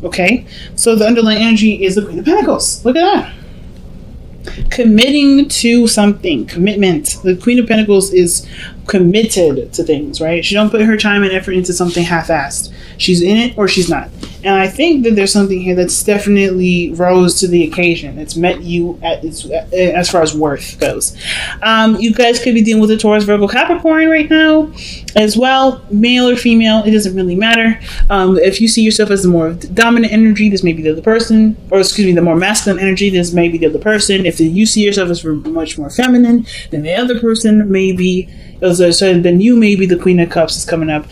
Okay, so the underlying energy is the Queen of Pentacles. Look at that. Committing to something, commitment. The Queen of Pentacles is committed to things, right? She don't put her time and effort into something half-assed. She's in it or she's not. And I think that there's something here that's definitely rose to the occasion. It's met you at as far as worth goes. You guys could be dealing with a Taurus, Virgo, Capricorn right now as well. Male or female, it doesn't really matter. If you see yourself as the more dominant energy, this may be the other person. Or excuse me, the more masculine energy, this may be the other person. If you see yourself as much more feminine, then the other person may be, then you may be the Queen of Cups is coming up.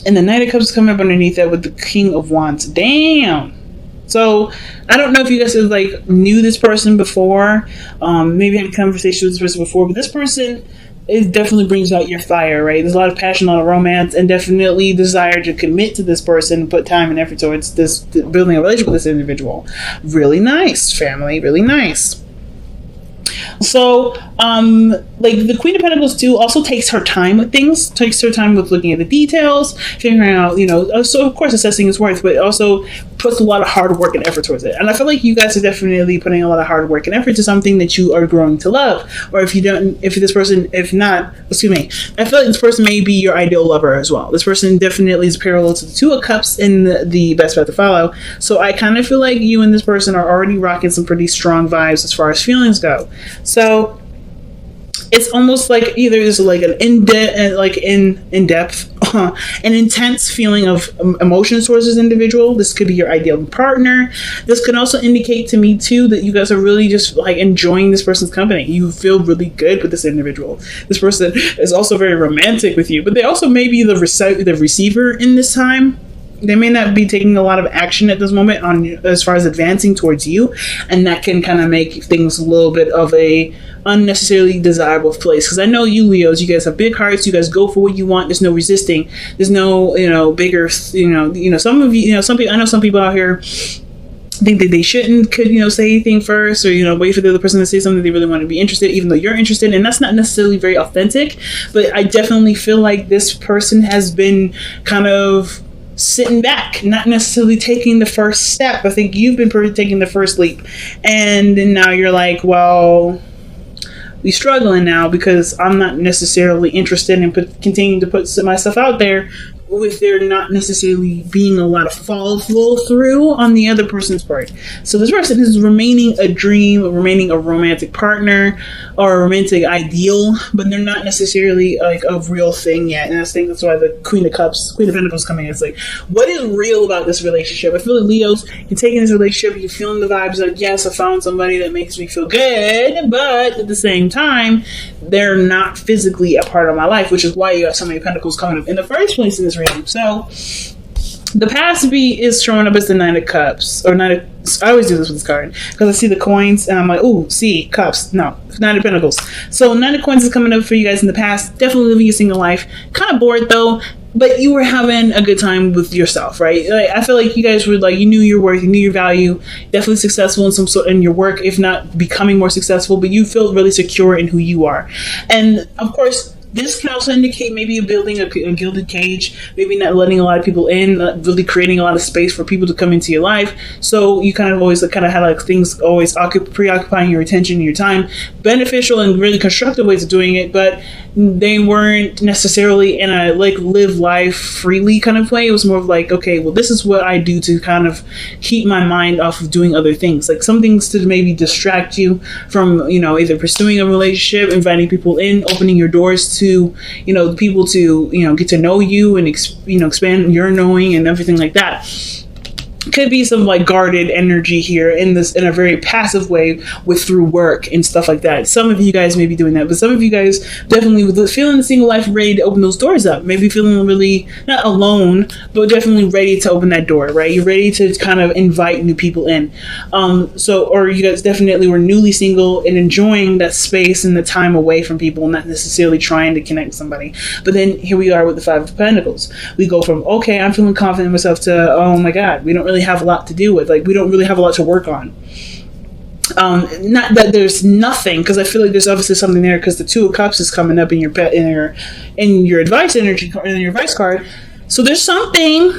And the Knight of Cups is coming up underneath that with the King of Wands. Damn. So I don't know if you guys have like knew this person before, maybe had a conversation with this person before, but this person, it definitely brings out your fire, right? There's a lot of passion, a lot of romance, and definitely desire to commit to this person, put time and effort towards this, building a relationship with this individual. Really nice, family, really nice. So, like the Queen of Pentacles too also takes her time with things, takes her time with looking at the details, figuring out, so of course assessing his worth, but also puts a lot of hard work and effort towards it. And I feel like you guys are definitely putting a lot of hard work and effort to something that you are growing to love. Or if you don't, I feel like this person may be your ideal lover as well. This person definitely is parallel to the Two of Cups in the best path to follow. So I kind of feel like you and this person are already rocking some pretty strong vibes as far as feelings go. So it's almost like either there's like an in-depth, an intense feeling of emotions towards this individual. This could be your ideal partner. This could also indicate to me too that you guys are really just like enjoying this person's company. You feel really good with this individual. This person is also very romantic with you, but they also may be the receiver in this time. They may not be taking a lot of action at this moment on as far as advancing towards you, and that can kind of make things a little bit of a unnecessarily desirable place. Because I know you Leos, you guys have big hearts, you guys go for what you want, there's no resisting, there's no bigger some of you some people, I know some people out here think that they could say anything first, or wait for the other person to say something they really want to be interested, even though you're interested, and that's not necessarily very authentic. But I definitely feel like this person has been kind of sitting back, not necessarily taking the first step. I think you've been taking the first leap, and then now you're like, well, we're struggling now because I'm not necessarily interested in continuing to put myself out there, with there not necessarily being a lot of follow through on the other person's part. So this person is remaining a dream, remaining a romantic partner or a romantic ideal, but they're not necessarily like a real thing yet. And I think that's why the Queen of Pentacles coming in. It's like, what is real about this relationship? I feel like Leos, you're taking this relationship, you're feeling the vibes like, yes, I found somebody that makes me feel good, but at the same time, they're not physically a part of my life, which is why you have so many Pentacles coming up in the first place in this reading. So the past B is showing up as the Nine of Cups, or I always do this with this card because I see the coins and I'm like, ooh, see, cups. No, Nine of Pentacles. So Nine of Coins is coming up for you guys in the past. Definitely living a single life. Kind of bored though, but you were having a good time with yourself, right? Like, I feel like you guys were like, you knew your worth, you knew your value, definitely successful in some sort in your work, if not becoming more successful, but you feel really secure in who you are. And of course, this can also indicate maybe you're building a gilded cage, maybe not letting a lot of people in, not really creating a lot of space for people to come into your life. So you kind of always had like things always preoccupying your attention and your time, beneficial and really constructive ways of doing it, but they weren't necessarily in a like live life freely kind of way. It was more of like, okay, well, this is what I do to kind of keep my mind off of doing other things, like some things to maybe distract you from, either pursuing a relationship, inviting people in, opening your doors to, people to, get to know you and, expand your knowing and everything like that. Could be some like guarded energy here in a very passive way through work and stuff like that. Some of you guys may be doing that, but some of you guys definitely with feeling the single life ready to open those doors up, maybe feeling really not alone, but definitely ready to open that door, right? You're ready to kind of invite new people in. Or you guys definitely were newly single and enjoying that space and the time away from people, not necessarily trying to connect with somebody. But then here we are with the Five of Pentacles. We go from, okay, I'm feeling confident in myself to, oh my God, we don't really have a lot to do with, like we don't really have a lot to work on. Not that there's nothing, because I feel like there's obviously something there, because the Two of Cups is coming up in your advice energy, in your advice card. So there's something,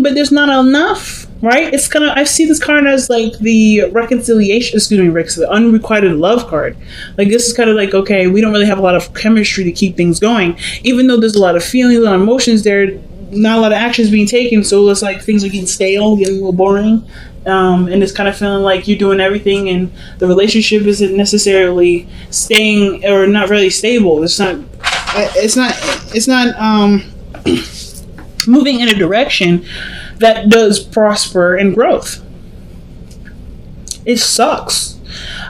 but there's not enough, right? It's kind of, I see this card as like the reconciliation, excuse me, Rick, so the unrequited love card. Like this is kind of like, okay, we don't really have a lot of chemistry to keep things going, even though there's a lot of feelings, a lot of emotions there, not a lot of actions being taken. So it's like things are getting stale, getting a little boring. And it's kind of feeling like you're doing everything and the relationship isn't necessarily staying or not really stable. It's not moving in a direction that does prosper and growth. It sucks.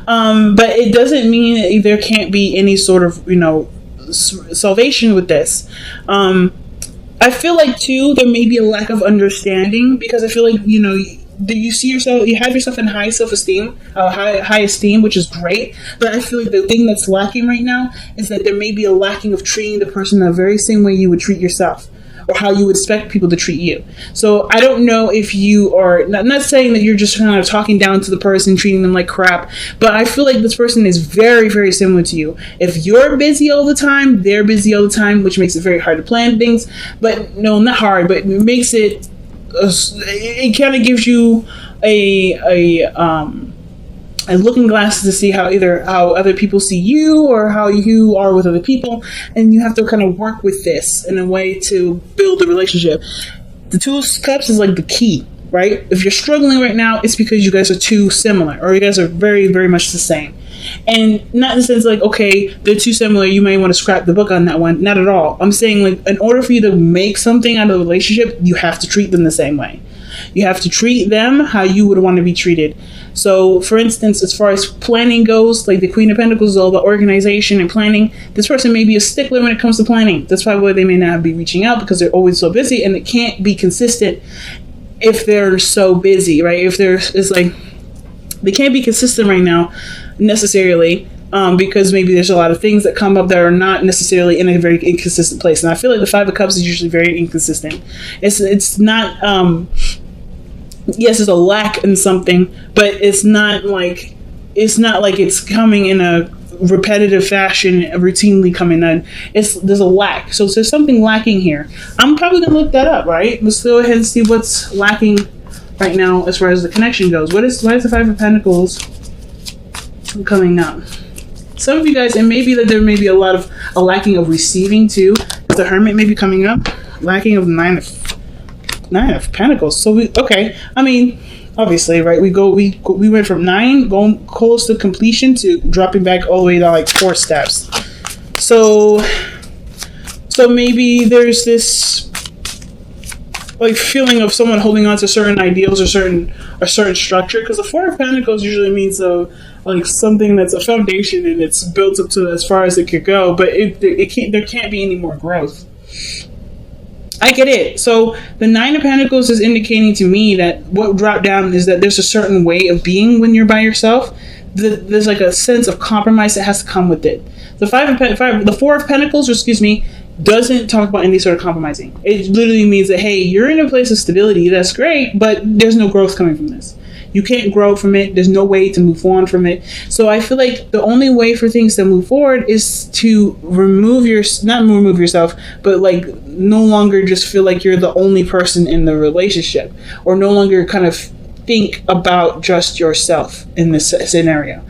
But it doesn't mean that there can't be any sort of, salvation with this. I feel like too, there may be a lack of understanding, because I feel like, you see yourself, you have yourself in high self-esteem, high esteem, which is great. But I feel like the thing that's lacking right now is that there may be a lacking of treating the person the very same way you would treat yourself, or how you would expect people to treat you. So I don't know if you are, not saying that you're just kind of talking down to the person, treating them like crap, but I feel like this person is very, very similar to you. If you're busy all the time, they're busy all the time, which makes it very hard to plan things. But no, not hard, but it makes it, it kind of gives you a looking glass to see how other people see you, or how you are with other people, and you have to kind of work with this in a way to build a relationship. The Two of Cups is like the key, right? If you're struggling right now, it's because you guys are too similar, or you guys are very, very much the same. And not in the sense like, okay, they're too similar, you may want to scrap the book on that one. Not at all. I'm saying, like, in order for you to make something out of the relationship, you have to treat them the same way. You have to treat them how you would want to be treated. So, for instance, as far as planning goes, like the Queen of Pentacles is all about organization and planning. This person may be a stickler when it comes to planning. That's probably why they may not be reaching out, because they're always so busy, and it can't be consistent if they're so busy, right? It's like they can't be consistent right now necessarily, because maybe there's a lot of things that come up that are not necessarily in a very inconsistent place. And I feel like the Five of Cups is usually very inconsistent. It's not, yes, there's a lack in something, but it's not like it's coming in a repetitive fashion, routinely coming in. There's a lack. So there's something lacking here. I'm probably gonna look that up, right? Let's go ahead and see what's lacking right now as far as the connection goes. Why is the Five of Pentacles coming up? Some of you guys, and maybe that there may be a lacking of receiving too. The Hermit may be coming up, lacking of Nine of Pentacles. So I mean, obviously, right? We went from 9 going close to completion to dropping back all the way to like 4 steps. So maybe there's this like feeling of someone holding on to certain ideals or a certain structure, because the Four of Pentacles usually means like something that's a foundation and it's built up to as far as it could go, but there can't be any more growth. I get it. So the Nine of Pentacles is indicating to me that what dropped down is that there's a certain way of being when you're by yourself. There's like a sense of compromise that has to come with it. The Four of Pentacles, doesn't talk about any sort of compromising. It literally means that, hey, you're in a place of stability. That's great, but there's no growth coming from this. You can't grow from it. There's no way to move on from it. So I feel like the only way for things to move forward is to not remove yourself, but like no longer just feel like you're the only person in the relationship, or no longer kind of think about just yourself in this scenario.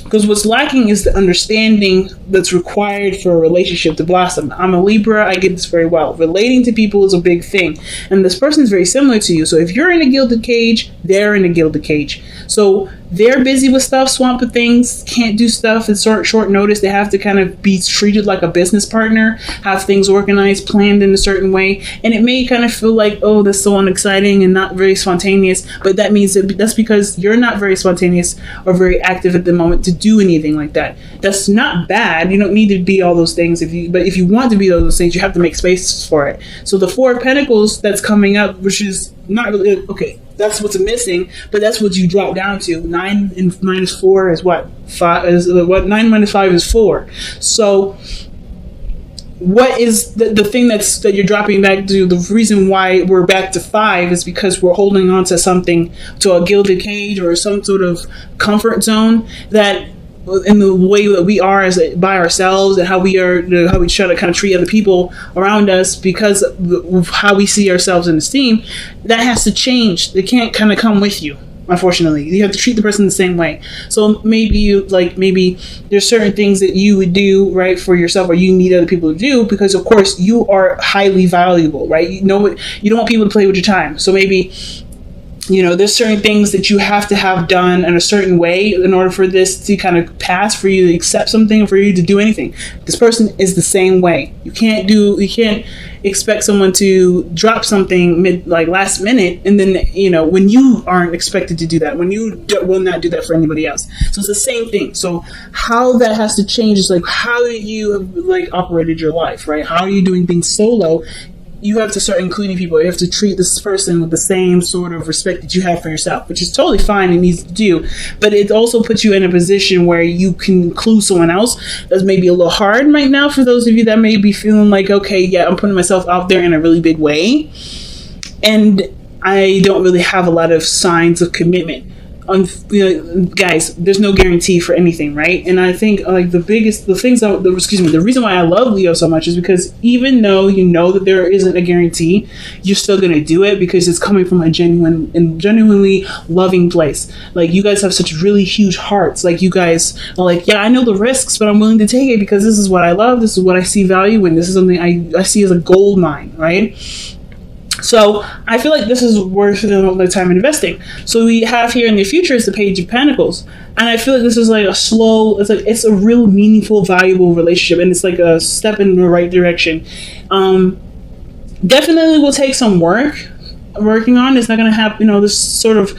Because what's lacking is the understanding that's required for a relationship to blossom. I'm a Libra, I get this very well. Relating to people is a big thing. And this person is very similar to you. So if you're in a gilded cage, they're in a gilded cage. So they're busy with stuff, swamped with things, can't do stuff at short notice. They have to kind of be treated like a business partner, have things organized, planned in a certain way. And it may kind of feel like, oh, that's so unexciting and not very spontaneous. But that means that's because you're not very spontaneous or very active at the moment to do anything like that. That's not bad. You don't need to be all those things. But if you want to be all those things, you have to make space for it. So the Four of Pentacles that's coming up, which is not really, okay, that's what's missing, but that's what you drop down to. 9 and minus 4 is what? 9 minus 5 is 4. So what is the thing that you're dropping back to? The reason why we're back to 5 is because we're holding on to something, to a gilded cage or some sort of comfort zone that in the way that we are as by ourselves, and how we are, how we try to kind of treat other people around us because of how we see ourselves in esteem, that has to change. They can't kind of come with you. Unfortunately, you have to treat the person the same way. So maybe there's certain things that you would do right for yourself, or you need other people to do, because of course you are highly valuable, right? You know what, you don't want people to play with your time. So maybe, there's certain things that you have to have done in a certain way in order for this to kind of pass, for you to accept something, or for you to do anything. This person is the same way. You can't expect someone to drop something last minute, and then, when you aren't expected to do that, when you will not do that for anybody else. So it's the same thing. So how that has to change is how you have operated your life, right? How are you doing things solo? You have to start including people. You have to treat this person with the same sort of respect that you have for yourself, which is totally fine and needs to do. But it also puts you in a position where you can include someone else. That's maybe a little hard right now for those of you that may be feeling like, okay, yeah, I'm putting myself out there in a really big way, and I don't really have a lot of signs of commitment. Guys, there's no guarantee for anything, right? And I think the reason why I love Leo so much is because even though you know that there isn't a guarantee, you're still gonna do it because it's coming from a genuine and genuinely loving place. You guys have such really huge hearts. You guys are yeah, I know the risks, but I'm willing to take it because this is what I love, this is what I see value in, this is something I see as a gold mine, right? So I feel like this is worth the time investing. So we have here in the future is the Page of Pentacles, and I feel like this is it's a real meaningful, valuable relationship, and it's a step in the right direction. Definitely will take some working on. It's not gonna happen, this sort of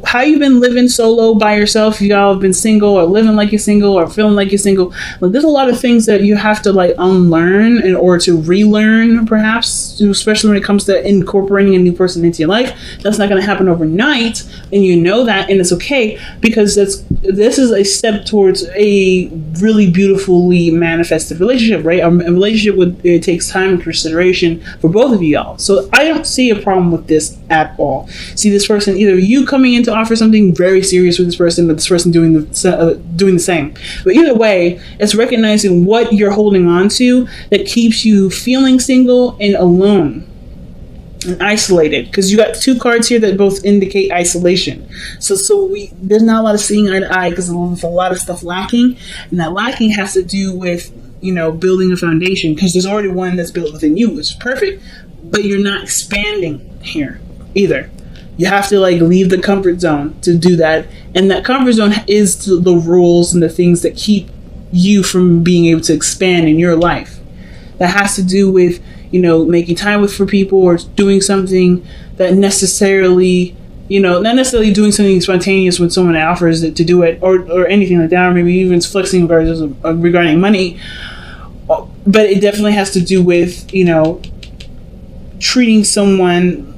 how you've been living solo by yourself. Y'all have been single, or living like you're single, or feeling like you're single. There's a lot of things that you have to unlearn in order to relearn, perhaps, especially when it comes to incorporating a new person into your life. That's not gonna happen overnight, and you know that, and it's okay, because this is a step towards a really beautifully manifested relationship, right? A relationship it takes time and consideration for both of y'all. So I don't see a problem with this at all. See this person, either you coming in to offer something very serious with this person, or this person doing the same. But either way, it's recognizing what you're holding on to that keeps you feeling single and alone and isolated, because you got two cards here that both indicate isolation. So there's not a lot of seeing eye to eye, because there's a lot of stuff lacking, and that lacking has to do with building a foundation, because there's already one that's built within you, which is perfect, but you're not expanding here either. You have to leave the comfort zone to do that, and that comfort zone is the rules and the things that keep you from being able to expand in your life. That has to do with making time for people, or doing something that necessarily not necessarily doing something spontaneous when someone offers it to do it, or anything like that, or maybe even flexing regarding money. But it definitely has to do with treating someone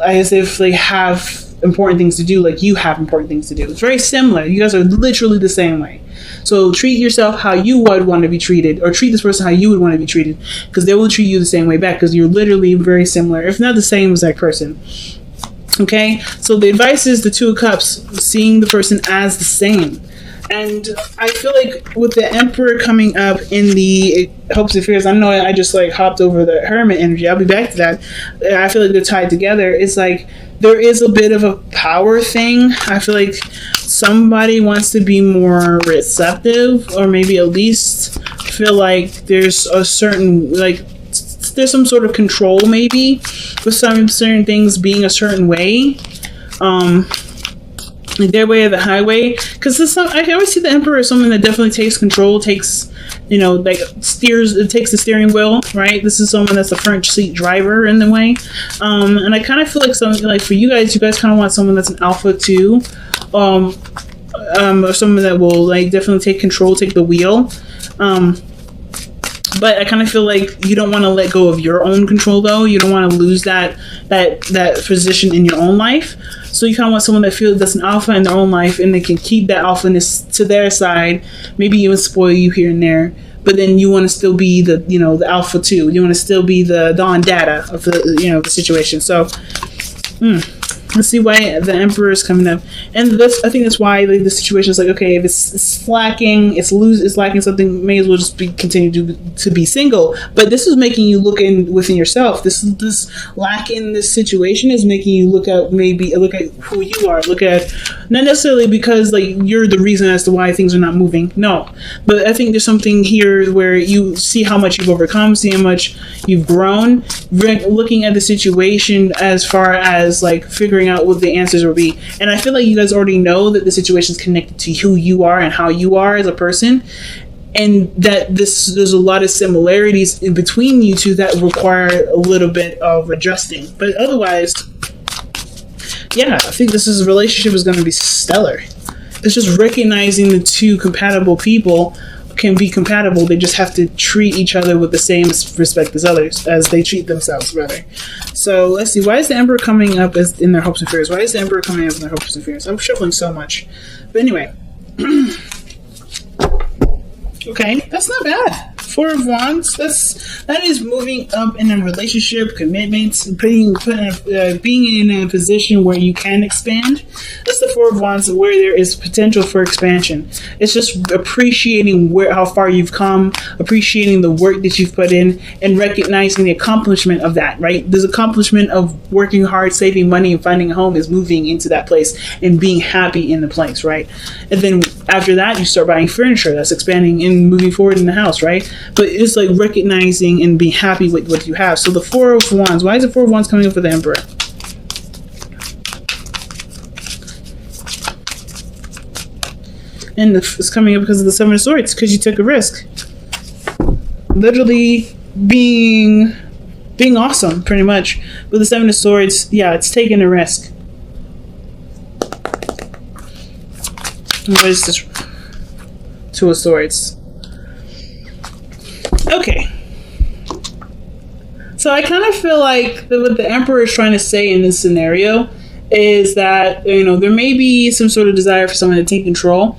as if they have important things to do, like you have important things to do. It's very similar. You guys are literally the same way. So treat yourself how you would want to be treated, or treat this person how you would want to be treated, because they will treat you the same way back, because you're literally very similar, if not the same as that person. Okay, so the advice is the Two of Cups, seeing the person as the same. And I feel like with the Emperor coming up in the hopes and fears, I know I just hopped over the Hermit energy. I'll be back to that. I feel like they're tied together. It's there is a bit of a power thing. I feel like somebody wants to be more receptive, or maybe at least feel like there's a certain there's some sort of control, maybe, with some certain things being a certain way. Their way or the highway, because I always see the Emperor as someone that definitely takes control, takes it takes the steering wheel, right? This is someone that's a front seat driver in the way, and I kind of feel like something for you guys kind of want someone that's an alpha too, or someone that will definitely take control, take the wheel, but I kind of feel like you don't want to let go of your own control, though. You don't want to lose that position in your own life. So you kind of want someone that feels that's an alpha in their own life, and they can keep that alphaness to their side, maybe even spoil you here and there. But then you want to still be the alpha too. You want to still be the Don Data of the the situation. So Let's see why the Emperor is coming up, and this I think that's why like, the situation is like, okay, if it's lacking, it's lacking something, may as well just continue to be single. But this is making you look within yourself. This lack in this situation is making you look at who you are. Look at not necessarily because like you're the reason as to why things are not moving. No, but I think there's something here where you see how much you've overcome, see how much you've grown, looking at the situation as far as like figuring out what the answers will be. And I feel like you guys already know that the situation is connected to who you are and how you are as a person, and that there's a lot of similarities in between you two that require a little bit of adjusting. But otherwise, yeah, I think this relationship is going to be stellar. It's just recognizing the two compatible people can be compatible. They just have to treat each other with the same respect as they treat themselves, rather. So let's see. Why is the Emperor coming up as in their hopes and fears? Why is the Emperor coming up in their hopes and fears? I'm shuffling so much. But anyway. Okay, that's not bad. Four of Wands. That is moving up in a relationship, commitments, being in a position where you can expand. That's the Four of Wands, where there is potential for expansion. It's just appreciating how far you've come, appreciating the work that you've put in, and recognizing the accomplishment of that. Right? This accomplishment of working hard, saving money, and finding a home is moving into that place and being happy in the place. Right? And then after that, you start buying furniture. That's expanding and moving forward in the house. Right? But it's like recognizing and being happy with what you have. So the Four of Wands. Why is the Four of Wands coming up for the Emperor? And it's coming up because of the Seven of Swords, because you took a risk. Literally being awesome, pretty much. With the Seven of Swords, yeah, it's taking a risk. What is this? Two of Swords. Okay. So I kind of feel like what the Emperor is trying to say in this scenario is that, there may be some sort of desire for someone to take control.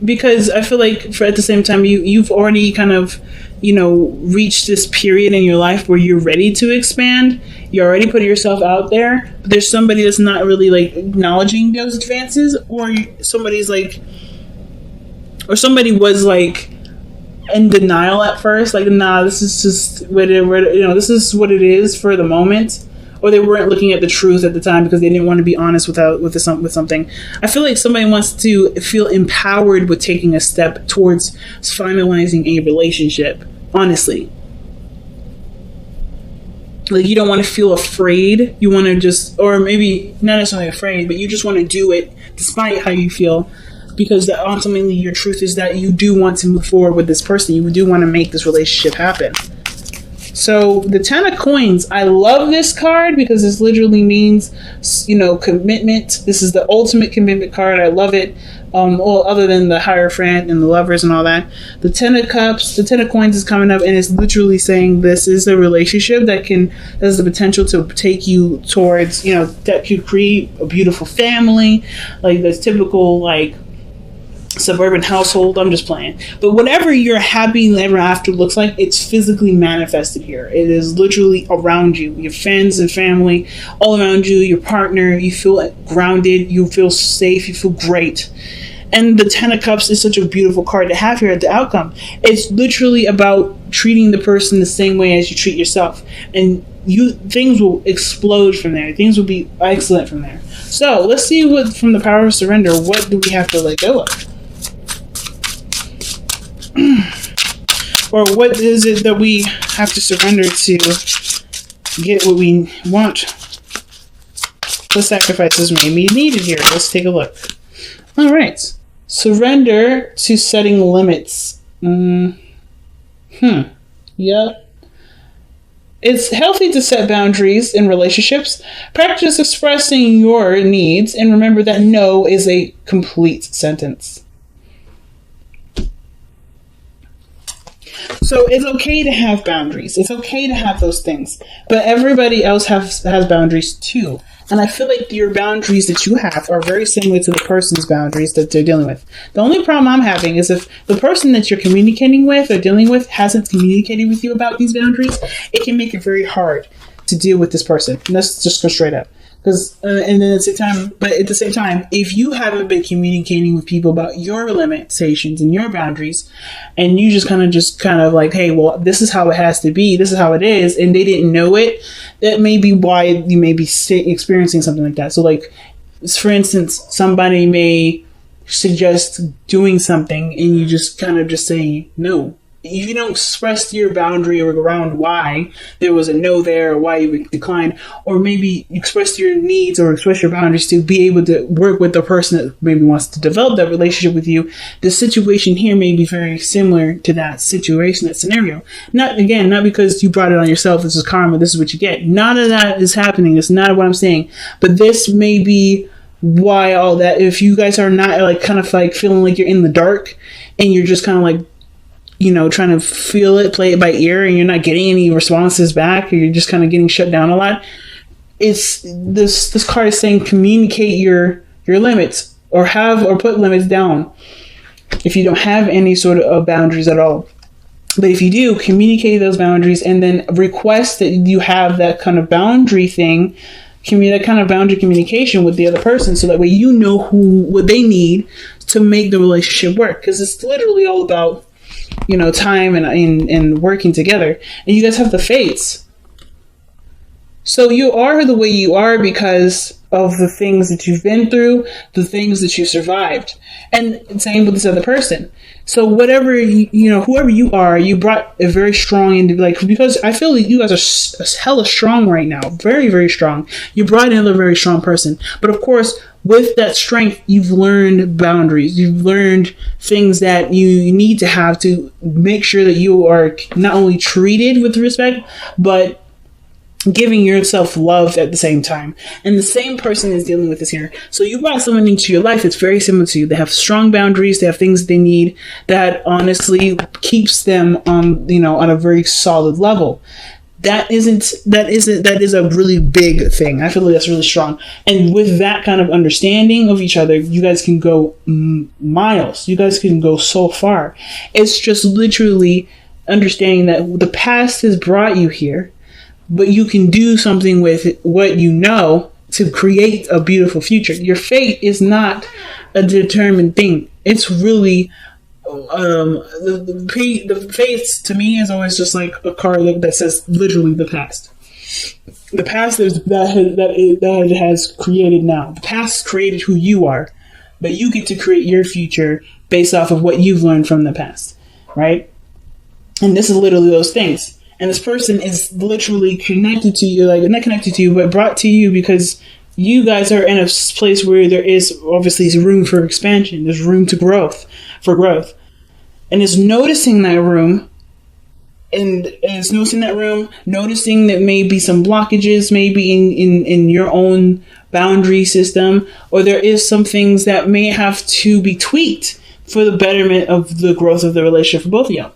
Because I feel like at the same time, you've already kind of, reached this period in your life where you're ready to expand. You already put yourself out there. But there's somebody that's not really like acknowledging those advances, or somebody was like in denial at first, like, nah, this is just this is what it is for the moment, or they weren't looking at the truth at the time because they didn't want to be honest with something. I feel like somebody wants to feel empowered with taking a step towards finalizing a relationship. Honestly, like, you don't want to feel afraid. You want to just, or maybe not necessarily afraid, but you just want to do it despite how you feel. Because ultimately your truth is that you do want to move forward with this person. You do want to make this relationship happen. So the Ten of Coins, I love this card because this literally means, commitment. This is the ultimate commitment card. I love it. Well, other than the Hierophant and the Lovers and all that. The Ten of Cups, the Ten of Coins is coming up, and it's literally saying this is a relationship that has the potential to take you towards, that could create a beautiful family, like this typical, like, suburban household. I'm just playing, but whatever your happy ever after looks like, it's physically manifested here. It is literally around you, your friends and family all around you, your partner. You feel grounded, you feel safe, you feel great. And the Ten of Cups is such a beautiful card to have here at the outcome. It's literally about treating the person the same way as you treat yourself, and things will explode from there. Things will be excellent from there. So let's see what, from the Power of Surrender, what do we have to let go of? Or what is it that we have to surrender to get what we want? What sacrifices may be needed here? Let's take a look. All right. Surrender to setting limits. Yeah. It's healthy to set boundaries in relationships. Practice expressing your needs, and remember that no is a complete sentence. So it's okay to have boundaries. It's okay to have those things. But everybody else has boundaries too. And I feel like your boundaries that you have are very similar to the person's boundaries that they're dealing with. The only problem I'm having is if the person that you're communicating with or dealing with hasn't communicated with you about these boundaries, it can make it very hard to deal with this person. And let's just go straight up. Because, and then at the same time, if you haven't been communicating with people about your limitations and your boundaries, and you just kind of like, hey, well, this is how it has to be, this is how it is, and they didn't know it, that may be why you may be experiencing something like that. So, like, for instance, somebody may suggest doing something, and you just kind of just say no. If you don't express your boundary around why there was a no there, or why you declined, or maybe express your needs or express your boundaries to be able to work with the person that maybe wants to develop that relationship with you, the situation here may be very similar to that situation, that scenario. Not because you brought it on yourself, this is karma, this is what you get. None of that is happening. It's not what I'm saying. But this may be why all that, if you guys are not like kind of like feeling like you're in the dark and you're just kind of like, trying to feel it, play it by ear, and you're not getting any responses back, or you're just kind of getting shut down a lot. It's this card is saying communicate your limits, or put limits down if you don't have any sort of boundaries at all. But if you do, communicate those boundaries and then request that you have that kind of boundary thing, that kind of boundary communication with the other person, so that way you know what they need to make the relationship work. Because it's literally all about time and working together. And you guys have the fates. So you are the way you are because of the things that you've been through, the things that you survived. And same with this other person. So whatever, whoever you are, you brought a very strong, because I feel like you guys are hella strong right now. Very, very strong. You brought in a very strong person. But of course, with that strength, you've learned boundaries. You've learned things that you need to have to make sure that you are not only treated with respect, but giving yourself love at the same time. And the same person is dealing with this here. So you brought someone into your life that's very similar to you. They have strong boundaries. They have things they need that honestly keeps them on a very solid level. That is a really big thing. I feel like that's really strong. And with that kind of understanding of each other, you guys can go miles. You guys can go so far. It's just literally understanding that the past has brought you here, but you can do something with what you know to create a beautiful future. Your fate is not a determined thing. It's really the fates to me is always just like a card that says literally the past. The past is that has created now. The past created who you are, but you get to create your future based off of what you've learned from the past, right? And this is literally those things. And this person is literally connected to you, like not connected to you, but brought to you because you guys are in a place where there is obviously room for expansion. There's room for growth. And it's noticing that room, and it's noticing that maybe some blockages, maybe in your own boundary system, or there is some things that may have to be tweaked for the betterment of the growth of the relationship for both of y'all.